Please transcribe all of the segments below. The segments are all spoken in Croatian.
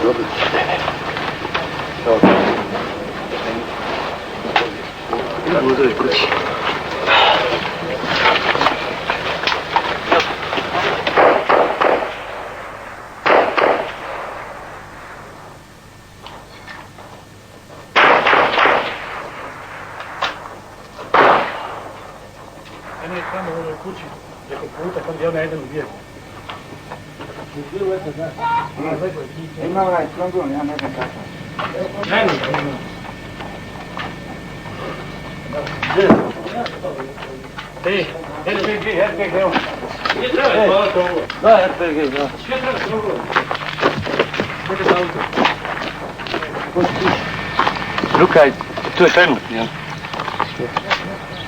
Dobro. Idemo uzeti kući. Mene je tamo u onoj kući, preko puta, tam gdje ona jedan ubijeg. Ima onaj strongon, ja ne znam kako. Ne. RPG, evo. Gdje treba hvala to ovo? Da, RPG, da. Sve treba se ovo. Gdje je auto? Lukaj, tu je trenutni, jel?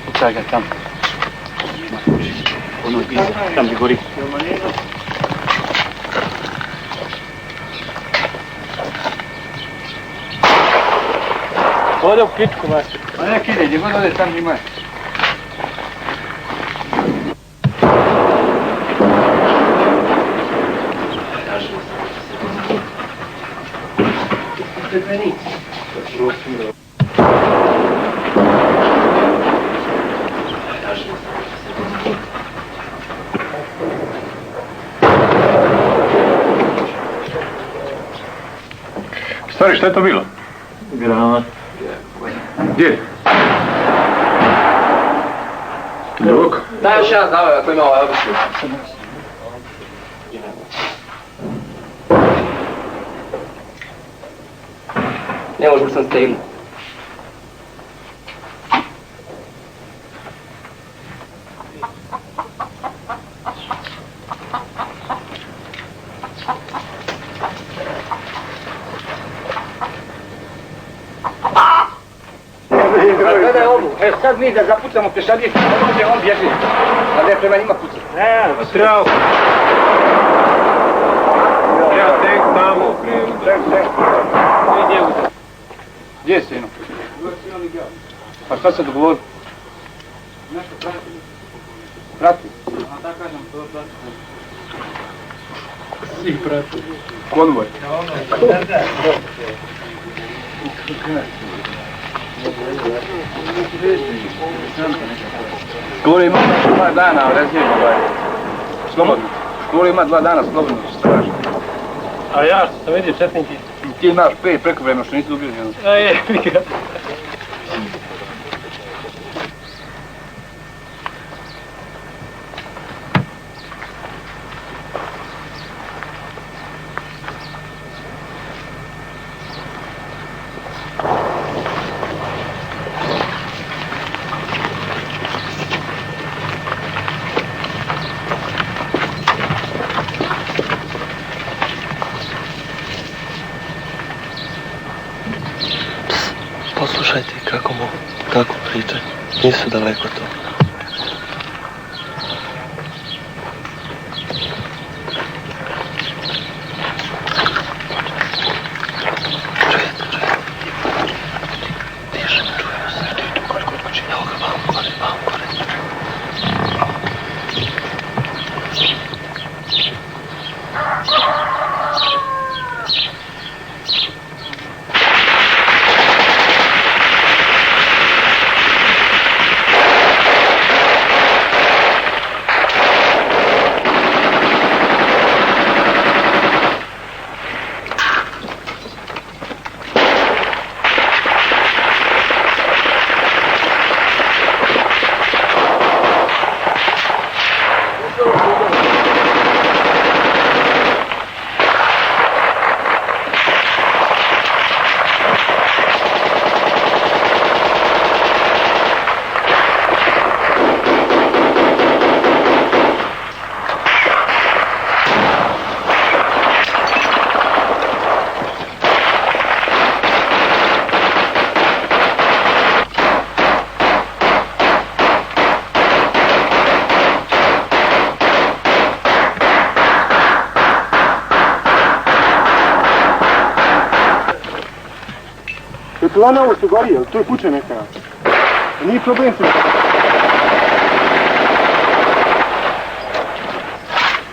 Ucaj ga tam. Ono je tam gdje gori. Ode u pičku, vas. Ma nek ide, gdje god ode, tam ima. Stari, šta je to bilo? Granat. Gdje? Dok? Daj još jedan zavoj ako ima ovaj obični. Ne možemo sam stegnu. Gledaj ovu, sad mi da zapucamo pješadije, on bježi, a ne prema njima pucati. Ne, Strel! Ja tek tamo krenu. Gdje je sinu? Pa šta se dogovorili? nešto prati. Prati? A tako kažem, to prati. Svi prati. Konvoj? Školu ima 2 dana, rezervno ovaj. Slobodno. Školu ima 2 dana, slobodno se straži. A ja što sam vidio četniki. Ti imaš 5 prekovremeno što nisi dobio nijedno. A je, vika. Poslušajte kako pričaju. Nisu daleko to. Tiše, čujemo se. Evo ga, vam gore. Pilana ovo su gori, jel? To je kuća neka. Nije problem se.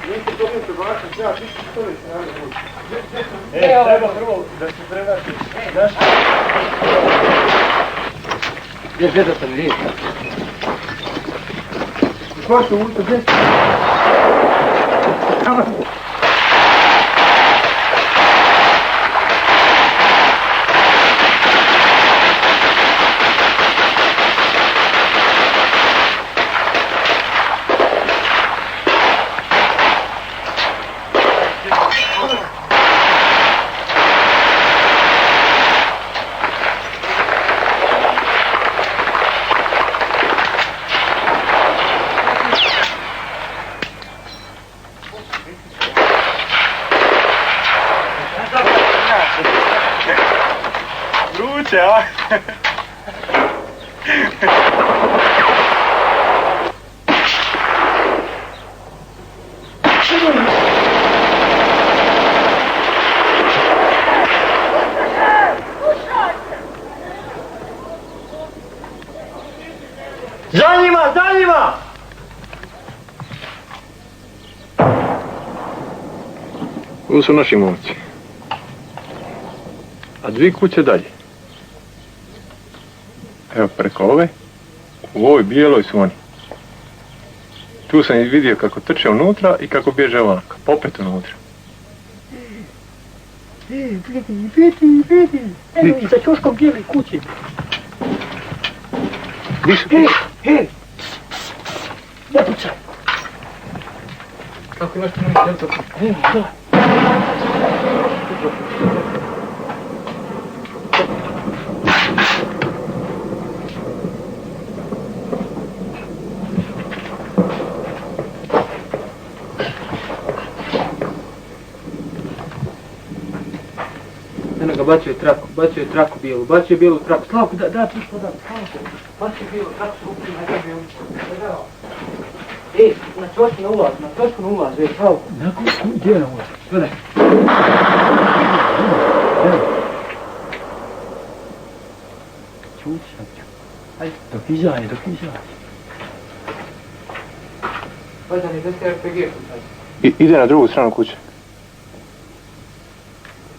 Nije problem se gori. Treba prvo da se prevrati. Gdje da sam vidio? Ko su ulica, gdje? Vruće, a? Za njima, za njima! Ovo su naši momci. A 2 kuće dalje. Evo preko ove, u ovoj bijeloj su oni. Tu sam ih vidio kako trče unutra i kako bježe ovako, opet unutra. Eno i za ćoškom bijeli kući. Ne pucaj. Kako imaš tu nešto? Eno ga bacio je traku bijelu, bacio je bijelu traku. Slavko, da, pušta, da, Slavko. Bacio je bijelu traku, skupili, najka bijelu. Ej, na čošku na ulaz, Slavko. Gdje je na ulaz? Gledaj. Čuć, ajde, dok izađe. Vađan je 10 RPG. Ide na drugu stranu kuće.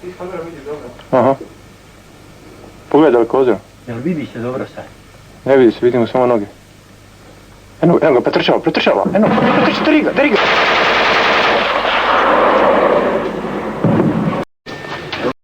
Ti s kamera vidiš dobro. Aha. Pogledaj li kozio? Jel vidi se dobro sad? Ne vidi se, vidimo samo noge. Eno ga, pretrčava. Eno, deri ga.